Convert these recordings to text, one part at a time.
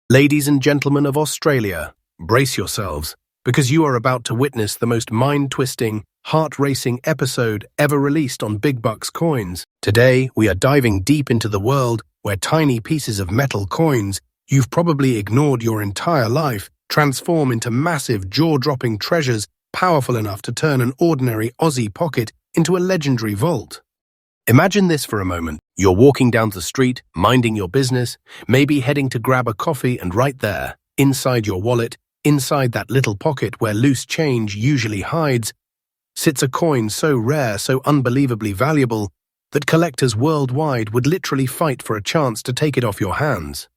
Ladies and gentlemen of Australia, brace yourselves, because you are about to witness the most mind-twisting, heart-racing episode ever released on Big Bucks Coins. Today, we are diving deep into the world where tiny pieces of metal coins you've probably ignored your entire life transform into massive, jaw-dropping treasures powerful enough to turn an ordinary Aussie pocket into a legendary vault. Imagine this for a moment. You're walking down the street, minding your business, maybe heading to grab a coffee, and right there, inside your wallet, inside that little pocket where loose change usually hides, sits a coin so rare, so unbelievably valuable, that collectors worldwide would literally fight for a chance to take it off your hands.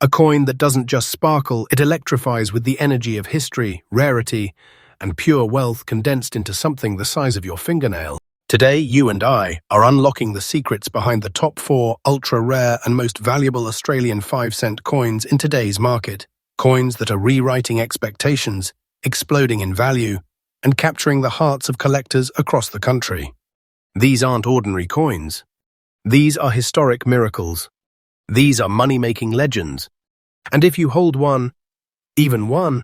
A coin that doesn't just sparkle, it electrifies with the energy of history, rarity, and pure wealth condensed into something the size of your fingernail. Today, you and I are unlocking the secrets behind the top 4 ultra-rare and most valuable Australian 5-cent coins in today's market. Coins that are rewriting expectations, exploding in value, and capturing the hearts of collectors across the country. These aren't ordinary coins. These are historic miracles. These are money-making legends. And if you hold one, even one,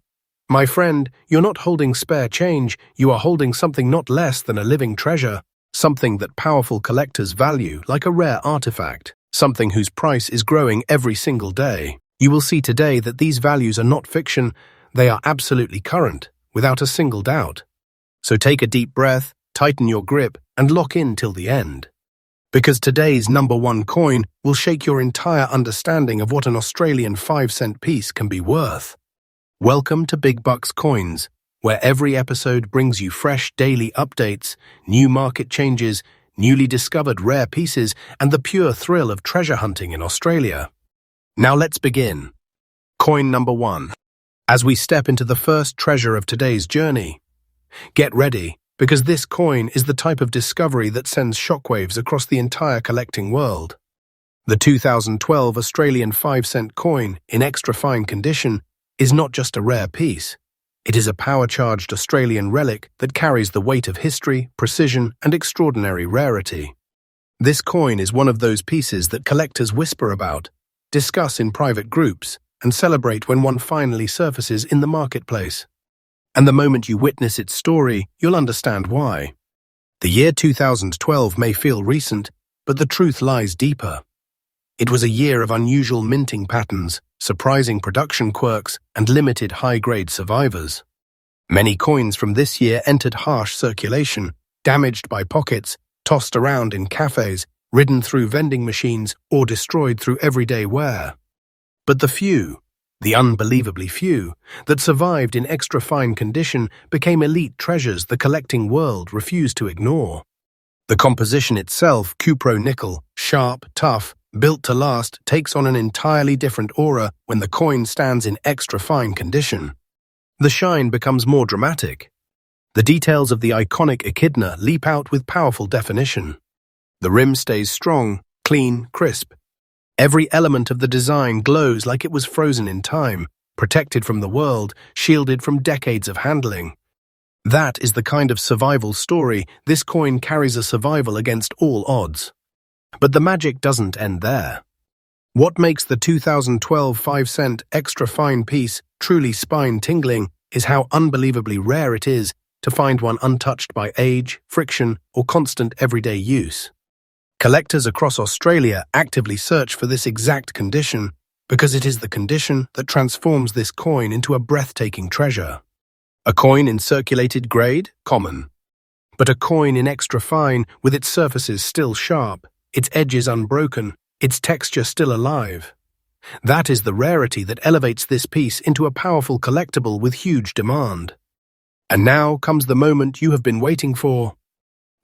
my friend, you're not holding spare change, you are holding something not less than a living treasure. Something that powerful collectors value like a rare artifact, something whose price is growing every single day. You will see today that these values are not fiction, they are absolutely current, without a single doubt. So take a deep breath, tighten your grip, and lock in till the end. Because today's #1 coin will shake your entire understanding of what an Australian 5-cent piece can be worth. Welcome to Big Bucks Coins, where every episode brings you fresh daily updates, new market changes, newly discovered rare pieces, and the pure thrill of treasure hunting in Australia. Now let's begin. Coin number 1. As we step into the first treasure of today's journey, get ready, because this coin is the type of discovery that sends shockwaves across the entire collecting world. The 2012 Australian 5-cent coin, in extra fine condition, is not just a rare piece. It is a power-charged Australian relic that carries the weight of history, precision, and extraordinary rarity. This coin is one of those pieces that collectors whisper about, discuss in private groups, and celebrate when one finally surfaces in the marketplace. And the moment you witness its story, you'll understand why. The year 2012 may feel recent, but the truth lies deeper. It was a year of unusual minting patterns, surprising production quirks, and limited high-grade survivors. Many coins from this year entered harsh circulation, damaged by pockets, tossed around in cafes, ridden through vending machines, or destroyed through everyday wear. But the few, the unbelievably few, that survived in extra-fine condition became elite treasures the collecting world refused to ignore. The composition itself, cupro nickel, sharp, tough, built to last, takes on an entirely different aura when the coin stands in extra-fine condition. The shine becomes more dramatic. The details of the iconic echidna leap out with powerful definition. The rim stays strong, clean, crisp. Every element of the design glows like it was frozen in time, protected from the world, shielded from decades of handling. That is the kind of survival story. This coin carries a survival against all odds. But the magic doesn't end there. What makes the 2012 5-cent extra-fine piece truly spine-tingling is how unbelievably rare it is to find one untouched by age, friction, or constant everyday use. Collectors across Australia actively search for this exact condition because it is the condition that transforms this coin into a breathtaking treasure. A coin in circulated grade? Common. But a coin in extra-fine with its surfaces still sharp, its edges unbroken, its texture still alive. That is the rarity that elevates this piece into a powerful collectible with huge demand. And now comes the moment you have been waiting for.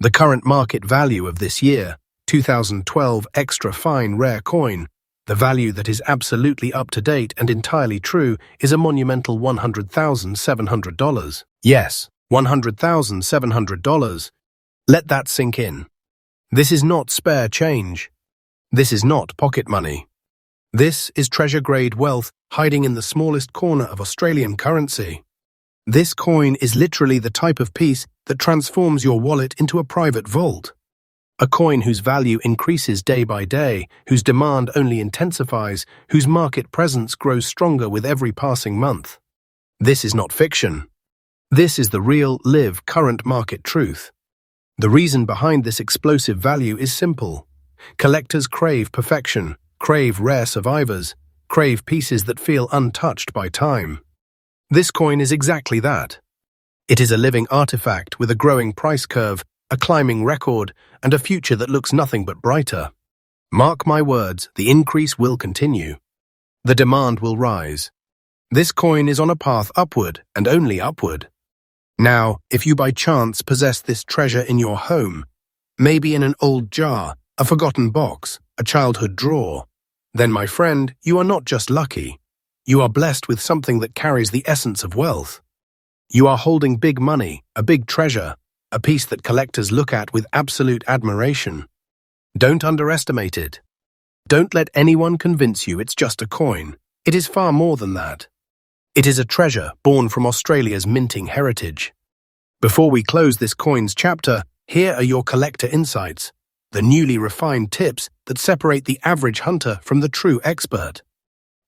The current market value of this year, 2012 extra-fine rare coin, the value that is absolutely up-to-date and entirely true, is a monumental $100,700. Yes, $100,700. Let that sink in. This is not spare change. This is not pocket money. This is treasure-grade wealth hiding in the smallest corner of Australian currency. This coin is literally the type of piece that transforms your wallet into a private vault. A coin whose value increases day by day, whose demand only intensifies, whose market presence grows stronger with every passing month. This is not fiction. This is the real, live, current market truth. The reason behind this explosive value is simple. Collectors crave perfection, crave rare survivors, crave pieces that feel untouched by time. This coin is exactly that. It is a living artifact with a growing price curve, a climbing record, and a future that looks nothing but brighter. Mark my words, the increase will continue. The demand will rise. This coin is on a path upward, and only upward. Now, if you by chance possess this treasure in your home, maybe in an old jar, a forgotten box, a childhood drawer, then, my friend, you are not just lucky. You are blessed with something that carries the essence of wealth. You are holding big money, a big treasure, a piece that collectors look at with absolute admiration. Don't underestimate it. Don't let anyone convince you it's just a coin. It is far more than that. It is a treasure born from Australia's minting heritage. Before we close this coin's chapter, here are your collector insights, the newly refined tips that separate the average hunter from the true expert.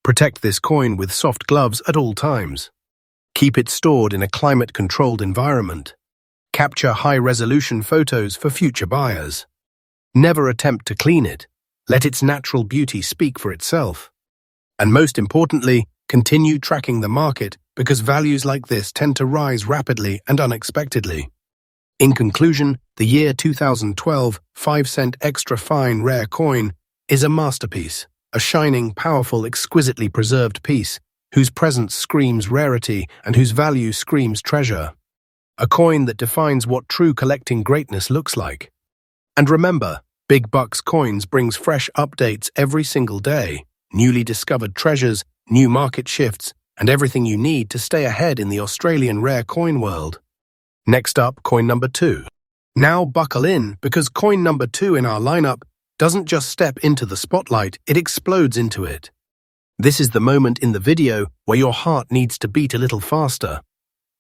Protect this coin with soft gloves at all times. Keep it stored in a climate-controlled environment. Capture high-resolution photos for future buyers. Never attempt to clean it. Let its natural beauty speak for itself. And most importantly, continue tracking the market because values like this tend to rise rapidly and unexpectedly. In conclusion, the year 2012 5-cent extra fine rare coin is a masterpiece, a shining, powerful, exquisitely preserved piece whose presence screams rarity and whose value screams treasure. A coin that defines what true collecting greatness looks like. And remember, Big Bucks Coins brings fresh updates every single day, newly discovered treasures, new market shifts, and everything you need to stay ahead in the Australian rare coin world. Next up, coin number 2. Now buckle in, because coin number 2 in our lineup doesn't just step into the spotlight, it explodes into it. This is the moment in the video where your heart needs to beat a little faster,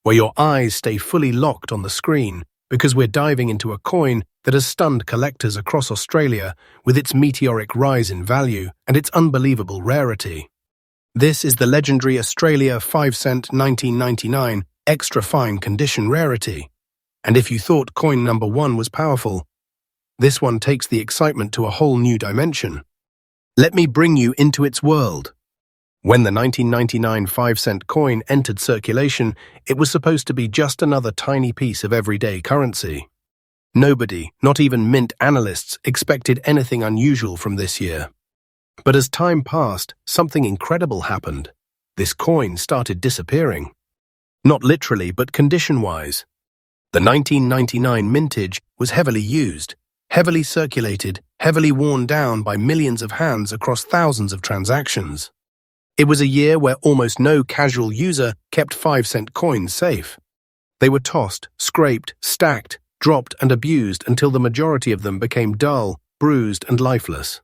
where your eyes stay fully locked on the screen, because we're diving into a coin that has stunned collectors across Australia with its meteoric rise in value and its unbelievable rarity. This is the legendary Australia 5-cent 1999 extra fine condition rarity. And if you thought coin number 1 was powerful, this one takes the excitement to a whole new dimension. Let me bring you into its world. When the 1999 5-cent coin entered circulation, it was supposed to be just another tiny piece of everyday currency. Nobody, not even mint analysts, expected anything unusual from this year. But as time passed, something incredible happened. This coin started disappearing. Not literally, but condition-wise. The 1999 mintage was heavily used, heavily circulated, heavily worn down by millions of hands across thousands of transactions. It was a year where almost no casual user kept 5-cent coins safe. They were tossed, scraped, stacked, dropped and abused until the majority of them became dull, bruised and lifeless.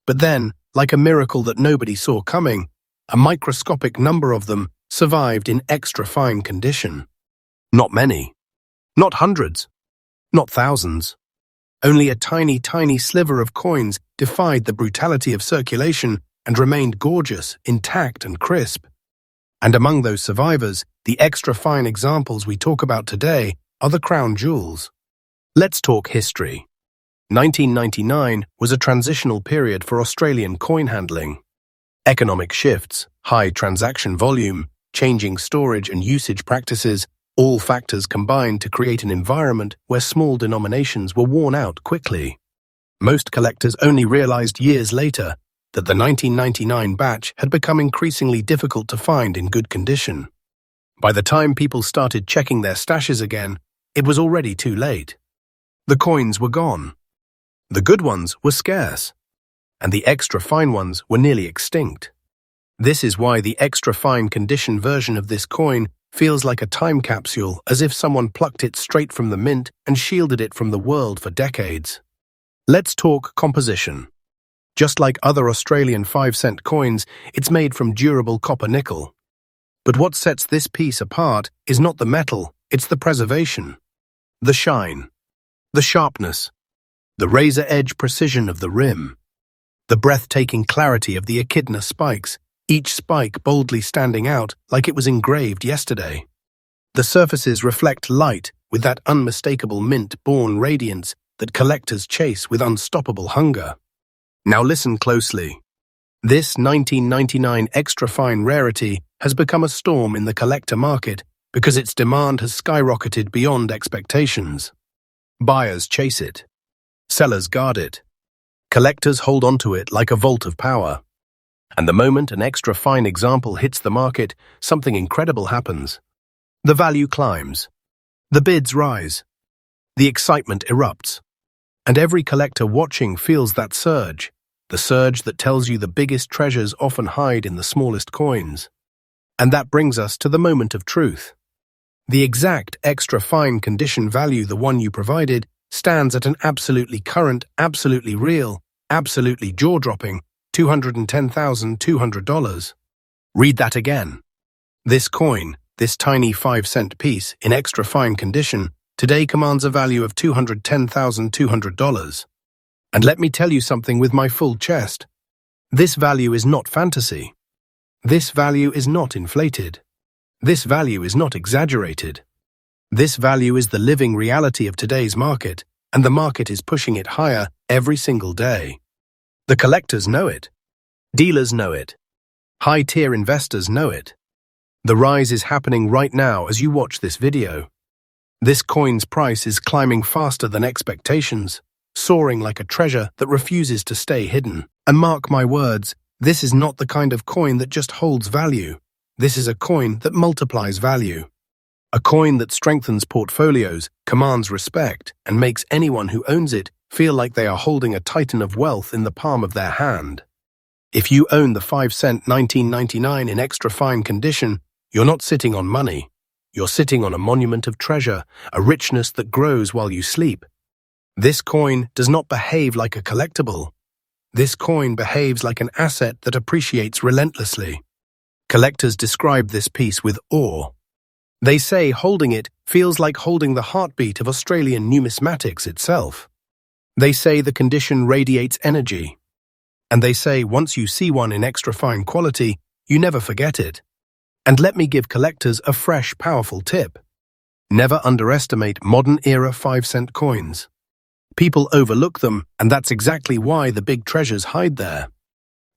But then, like a miracle that nobody saw coming, a microscopic number of them survived in extra fine condition. Not many. Not hundreds. Not thousands. Only a tiny, tiny sliver of coins defied the brutality of circulation and remained gorgeous, intact and crisp. And among those survivors, the extra fine examples we talk about today are the crown jewels. Let's talk history. 1999 was a transitional period for Australian coin handling. Economic shifts, high transaction volume, changing storage and usage practices, all factors combined to create an environment where small denominations were worn out quickly. Most collectors only realized years later that the 1999 batch had become increasingly difficult to find in good condition. By the time people started checking their stashes again, it was already too late. The coins were gone. The good ones were scarce, and the extra fine ones were nearly extinct. This is why the extra fine condition version of this coin feels like a time capsule, as if someone plucked it straight from the mint and shielded it from the world for decades. Let's talk composition. Just like other Australian 5-cent coins, it's made from durable copper nickel. But what sets this piece apart is not the metal, it's the preservation. The shine. The sharpness. The razor-edge precision of the rim. The breathtaking clarity of the echidna spikes, each spike boldly standing out like it was engraved yesterday. The surfaces reflect light with that unmistakable mint-born radiance that collectors chase with unstoppable hunger. Now listen closely. This 1999 extra-fine rarity has become a storm in the collector market because its demand has skyrocketed beyond expectations. Buyers chase it. Sellers guard it. Collectors hold onto it like a vault of power. And the moment an extra-fine example hits the market, something incredible happens. The value climbs. The bids rise. The excitement erupts. And every collector watching feels that surge, the surge that tells you the biggest treasures often hide in the smallest coins. And that brings us to the moment of truth. The exact extra-fine condition value, the one you provided, stands at an absolutely current, absolutely real, absolutely jaw-dropping $210,200. Read that again. This coin, this tiny 5-cent piece in extra-fine condition, today commands a value of $210,200. And let me tell you something with my full chest. This value is not fantasy. This value is not inflated. This value is not exaggerated. This value is the living reality of today's market, and the market is pushing it higher every single day. The collectors know it. Dealers know it. High-tier investors know it. The rise is happening right now as you watch this video. This coin's price is climbing faster than expectations, soaring like a treasure that refuses to stay hidden. And mark my words, this is not the kind of coin that just holds value. This is a coin that multiplies value. A coin that strengthens portfolios, commands respect, and makes anyone who owns it feel like they are holding a titan of wealth in the palm of their hand. If you own the 5-cent 1999 in extra-fine condition, you're not sitting on money. You're sitting on a monument of treasure, a richness that grows while you sleep. This coin does not behave like a collectible. This coin behaves like an asset that appreciates relentlessly. Collectors describe this piece with awe. They say holding it feels like holding the heartbeat of Australian numismatics itself. They say the condition radiates energy. And they say once you see one in extra-fine quality, you never forget it. And let me give collectors a fresh, powerful tip. Never underestimate modern-era 5-cent coins. People overlook them, and that's exactly why the big treasures hide there.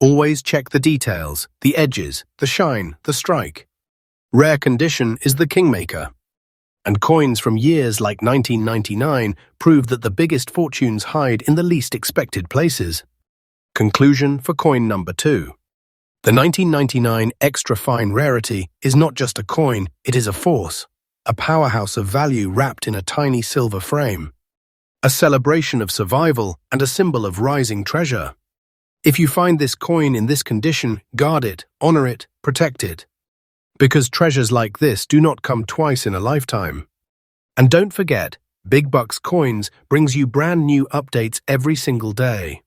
Always check the details, the edges, the shine, the strike. Rare condition is the kingmaker. And coins from years like 1999 prove that the biggest fortunes hide in the least expected places. Conclusion for coin number 2. The 1999 extra-fine rarity is not just a coin, it is a force, a powerhouse of value wrapped in a tiny silver frame. A celebration of survival and a symbol of rising treasure. If you find this coin in this condition, guard it, honor it, protect it. Because treasures like this do not come twice in a lifetime. And don't forget, Big Bucks Coins brings you brand new updates every single day.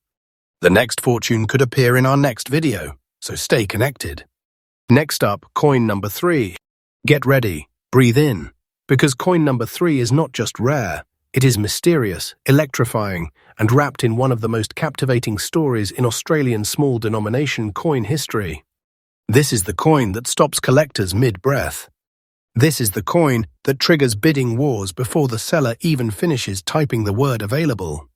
The next fortune could appear in our next video, so stay connected. Next up, coin number 3. Get ready, breathe in, because coin number 3 is not just rare, it is mysterious, electrifying, and wrapped in one of the most captivating stories in Australian small-denomination coin history. This is the coin that stops collectors mid-breath. This is the coin that triggers bidding wars before the seller even finishes typing the word available.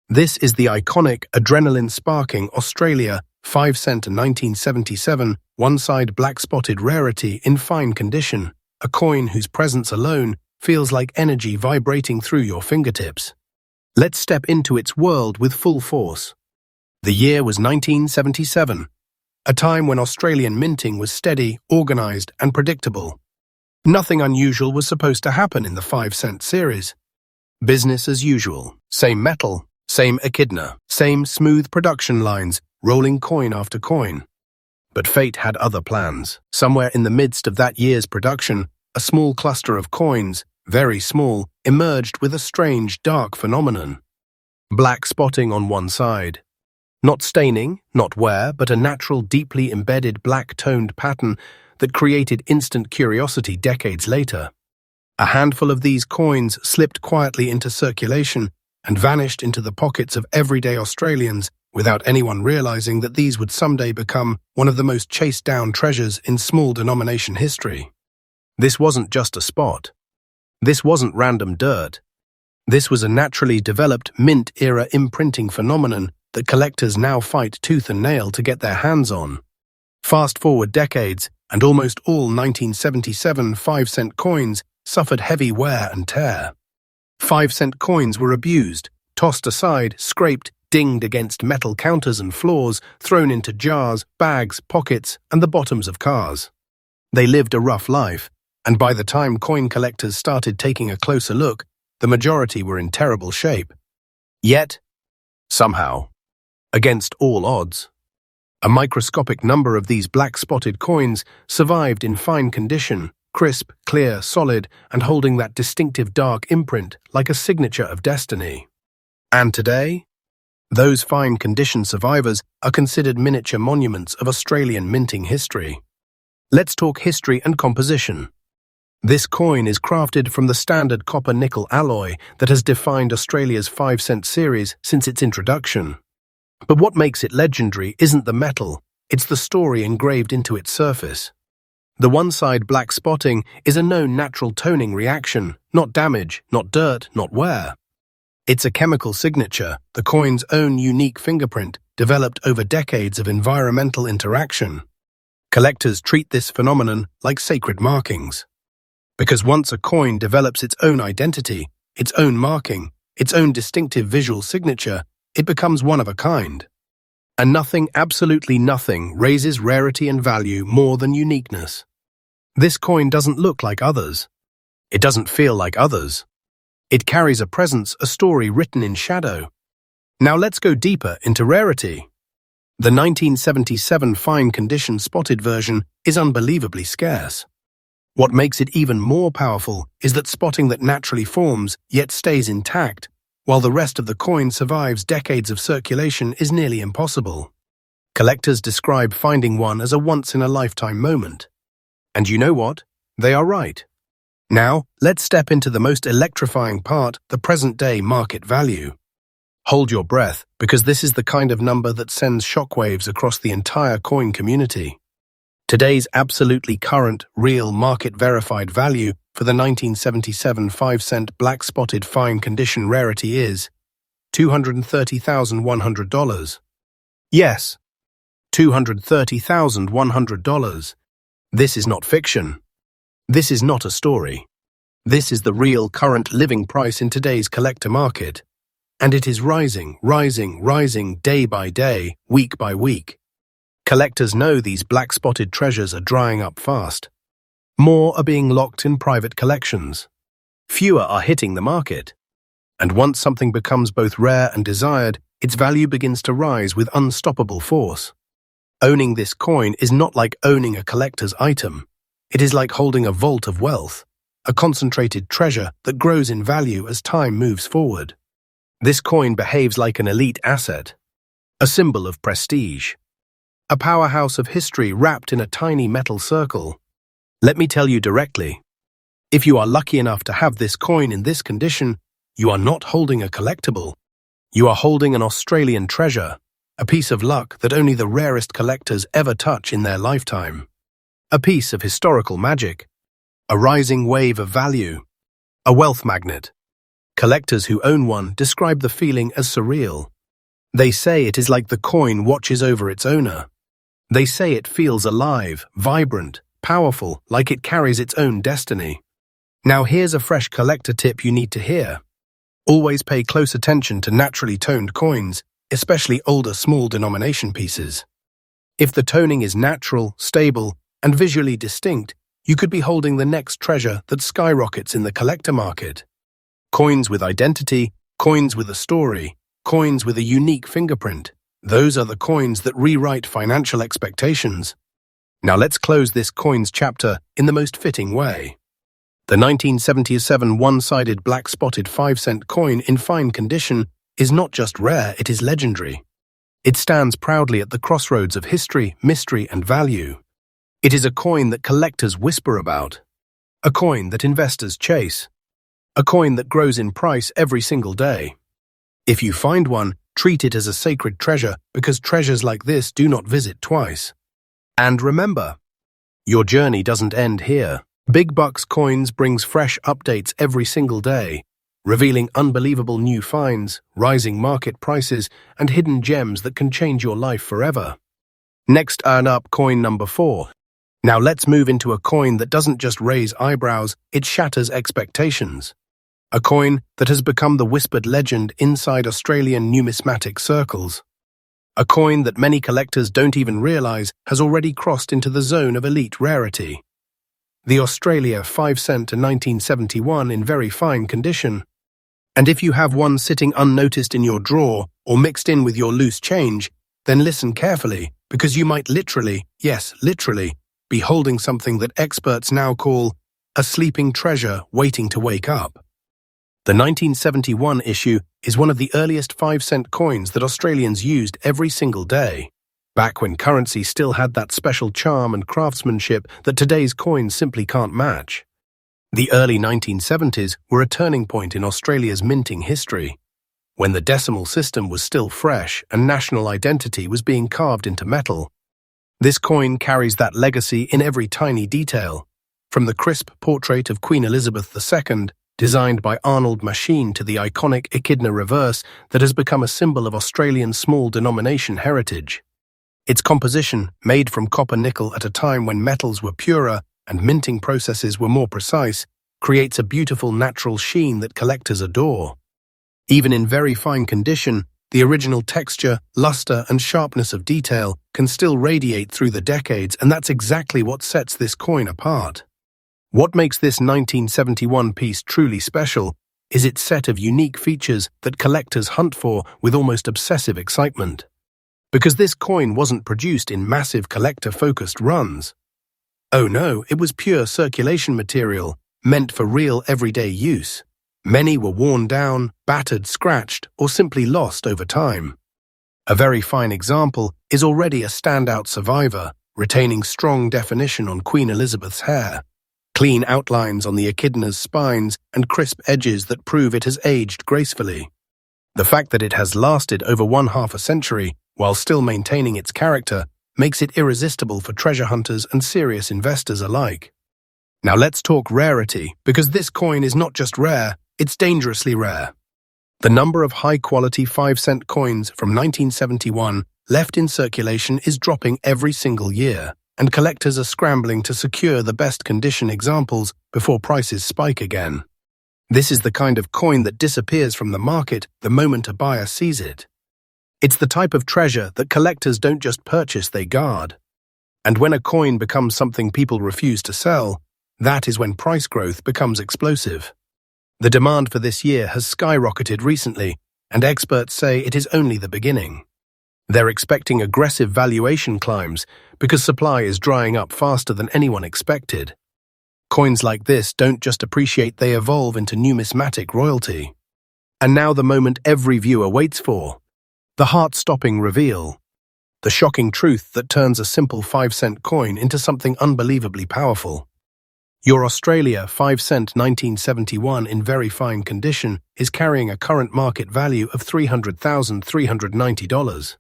This is the iconic, adrenaline-sparking Australia 5-cent 1977 one-side black-spotted rarity in fine condition, a coin whose presence alone feels like energy vibrating through your fingertips. Let's step into its world with full force. The year was 1977. A time when Australian minting was steady, organized, and predictable. Nothing unusual was supposed to happen in the 5-cent series. Business as usual, same metal, same echidna, same smooth production lines, rolling coin after coin. But fate had other plans. Somewhere in the midst of that year's production, a small cluster of coins, very small, emerged with a strange, dark phenomenon. Black spotting on one side. Not staining, not wear, but a natural, deeply embedded black-toned pattern that created instant curiosity decades later. A handful of these coins slipped quietly into circulation, and vanished into the pockets of everyday Australians without anyone realizing that these would someday become one of the most chased-down treasures in small denomination history. This wasn't just a spot. This wasn't random dirt. This was a naturally developed mint-era imprinting phenomenon that collectors now fight tooth and nail to get their hands on. Fast forward decades, and almost all 1977 5-cent coins suffered heavy wear and tear. 5-cent coins were abused, tossed aside, scraped, dinged against metal counters and floors, thrown into jars, bags, pockets, and the bottoms of cars. They lived a rough life, and by the time coin collectors started taking a closer look, the majority were in terrible shape. Yet, somehow, against all odds, a microscopic number of these black-spotted coins survived in fine condition, crisp, clear, solid, and holding that distinctive dark imprint like a signature of destiny. And today, those fine condition survivors are considered miniature monuments of Australian minting history. Let's talk history and composition. This coin is crafted from the standard copper-nickel alloy that has defined Australia's 5-cent series since its introduction. But what makes it legendary isn't the metal, it's the story engraved into its surface. The one-side black spotting is a known natural toning reaction, not damage, not dirt, not wear. It's a chemical signature, the coin's own unique fingerprint, developed over decades of environmental interaction. Collectors treat this phenomenon like sacred markings. Because once a coin develops its own identity, its own marking, its own distinctive visual signature, it becomes one of a kind. And nothing, absolutely nothing, raises rarity and value more than uniqueness. This coin doesn't look like others. It doesn't feel like others. It carries a presence, a story written in shadow. Now let's go deeper into rarity. The 1977 fine-condition spotted version is unbelievably scarce. What makes it even more powerful is that spotting that naturally forms yet stays intact, while the rest of the coin survives decades of circulation, is nearly impossible. Collectors describe finding one as a once-in-a-lifetime moment. And you know what? They are right. Now, let's step into the most electrifying part, the present-day market value. Hold your breath, because this is the kind of number that sends shockwaves across the entire coin community. Today's absolutely current, real, market-verified value for the 1977 5-cent black-spotted fine-condition rarity is $230,100. Yes, $230,100. This is not fiction. This is not a story. This is the real current living price in today's collector market. And it is rising, rising, rising day by day, week by week. Collectors know these black-spotted treasures are drying up fast. More are being locked in private collections. Fewer are hitting the market. And once something becomes both rare and desired, its value begins to rise with unstoppable force. Owning this coin is not like owning a collector's item. It is like holding a vault of wealth, a concentrated treasure that grows in value as time moves forward. This coin behaves like an elite asset, a symbol of prestige, a powerhouse of history wrapped in a tiny metal circle. Let me tell you directly, if you are lucky enough to have this coin in this condition, you are not holding a collectible. You are holding an Australian treasure, a piece of luck that only the rarest collectors ever touch in their lifetime. A piece of historical magic, a rising wave of value, a wealth magnet. Collectors who own one describe the feeling as surreal. They say it is like the coin watches over its owner. They say it feels alive, vibrant, powerful, like it carries its own destiny. Now here's a fresh collector tip you need to hear. Always pay close attention to naturally toned coins, especially older small denomination pieces. If the toning is natural, stable, and visually distinct, you could be holding the next treasure that skyrockets in the collector market. Coins with identity, coins with a story, coins with a unique fingerprint. Those are the coins that rewrite financial expectations. Now let's close this coins chapter in the most fitting way. The 1977 one-sided black-spotted 5-cent coin in fine condition is not just rare, it is legendary. It stands proudly at the crossroads of history, mystery, and value. It is a coin that collectors whisper about, a coin that investors chase, a coin that grows in price every single day. If you find one, treat it as a sacred treasure because treasures like this do not visit twice. And remember, your journey doesn't end here. Big Bucks Coins brings fresh updates every single day, revealing unbelievable new finds, rising market prices, and hidden gems that can change your life forever. Next, earn up coin number 4. Now let's move into a coin that doesn't just raise eyebrows, it shatters expectations. A coin that has become the whispered legend inside Australian numismatic circles. A coin that many collectors don't even realize has already crossed into the zone of elite rarity. The Australia 5 cent to 1971 in very fine condition. And if you have one sitting unnoticed in your drawer or mixed in with your loose change, then listen carefully, because you might literally, yes, literally, be holding something that experts now call a sleeping treasure waiting to wake up. The 1971 issue is one of the earliest 5-cent coins that Australians used every single day, back when currency still had that special charm and craftsmanship that today's coins simply can't match. The early 1970s were a turning point in Australia's minting history, when the decimal system was still fresh and national identity was being carved into metal. This coin carries that legacy in every tiny detail, from the crisp portrait of Queen Elizabeth II, designed by Arnold Machine, to the iconic echidna reverse that has become a symbol of Australian small-denomination heritage. Its composition, made from copper-nickel at a time when metals were purer and minting processes were more precise, creates a beautiful natural sheen that collectors adore. Even in very fine condition, the original texture, luster, and sharpness of detail can still radiate through the decades, and that's exactly what sets this coin apart. What makes this 1971 piece truly special is its set of unique features that collectors hunt for with almost obsessive excitement. Because this coin wasn't produced in massive collector-focused runs. Oh no, it was pure circulation material, meant for real everyday use. Many were worn down, battered, scratched, or simply lost over time. A very fine example is already a standout survivor, retaining strong definition on Queen Elizabeth's hair, clean outlines on the echidna's spines, and crisp edges that prove it has aged gracefully. The fact that it has lasted over 1/2 a century while still maintaining its character makes it irresistible for treasure hunters and serious investors alike. Now let's talk rarity, because this coin is not just rare, it's dangerously rare. The number of high-quality 5-cent coins from 1971 left in circulation is dropping every single year, and collectors are scrambling to secure the best condition examples before prices spike again. This is the kind of coin that disappears from the market the moment a buyer sees it. It's the type of treasure that collectors don't just purchase, they guard. And when a coin becomes something people refuse to sell, that is when price growth becomes explosive. The demand for this year has skyrocketed recently, and experts say it is only the beginning. They're expecting aggressive valuation climbs because supply is drying up faster than anyone expected. Coins like this don't just appreciate, they evolve into numismatic royalty. And now the moment every viewer waits for. The heart-stopping reveal. The shocking truth that turns a simple 5-cent coin into something unbelievably powerful. Your Australia 5 cent 1971 in very fine condition is carrying a current market value of $300,390.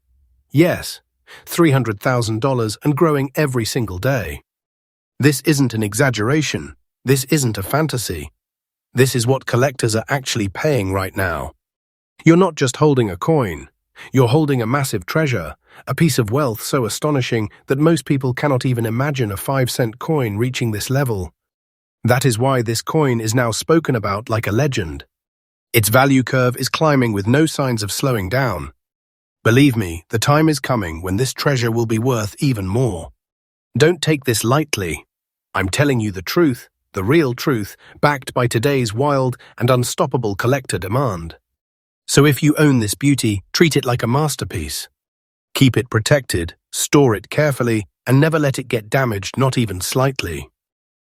Yes, $300,000 and growing every single day. This isn't an exaggeration. This isn't a fantasy. This is what collectors are actually paying right now. You're not just holding a coin. You're holding a massive treasure, a piece of wealth so astonishing that most people cannot even imagine a 5-cent coin reaching this level. That is why this coin is now spoken about like a legend. Its value curve is climbing with no signs of slowing down. Believe me, the time is coming when this treasure will be worth even more. Don't take this lightly. I'm telling you the truth, the real truth, backed by today's wild and unstoppable collector demand. So if you own this beauty, treat it like a masterpiece. Keep it protected, store it carefully, and never let it get damaged, not even slightly.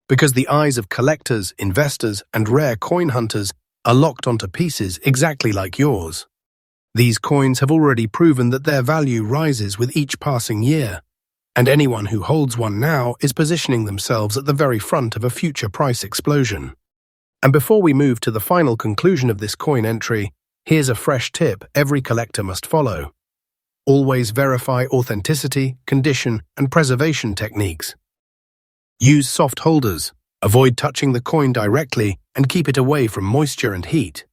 Because the eyes of collectors, investors, and rare coin hunters are locked onto pieces exactly like yours. These coins have already proven that their value rises with each passing year, and anyone who holds one now is positioning themselves at the very front of a future price explosion. And before we move to the final conclusion of this coin entry, Here's a fresh tip every collector must follow. Always verify authenticity, condition, and preservation techniques. Use soft holders. Avoid touching the coin directly and keep it away from moisture and heat.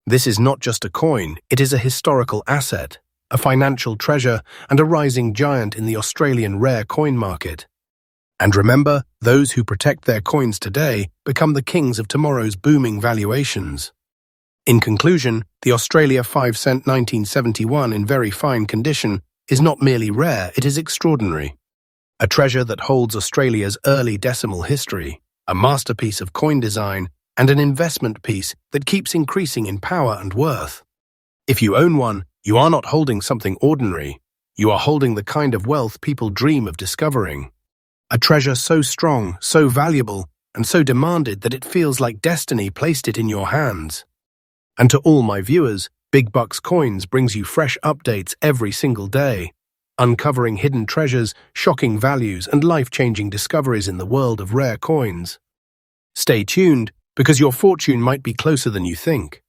This is not just a coin, it is a historical asset, a financial treasure, and a rising giant in the Australian rare coin market. And remember, those who protect their coins today become the kings of tomorrow's booming valuations. In conclusion, the Australia 5-cent 1971 in very fine condition is not merely rare, it is extraordinary. A treasure that holds Australia's early decimal history, a masterpiece of coin design, and an investment piece that keeps increasing in power and worth. If you own one, you are not holding something ordinary. You are holding the kind of wealth people dream of discovering. A treasure so strong, so valuable, and so demanded that it feels like destiny placed it in your hands. And to all my viewers, Big Bucks Coins brings you fresh updates every single day, uncovering hidden treasures, shocking values, and life-changing discoveries in the world of rare coins. Stay tuned, because your fortune might be closer than you think.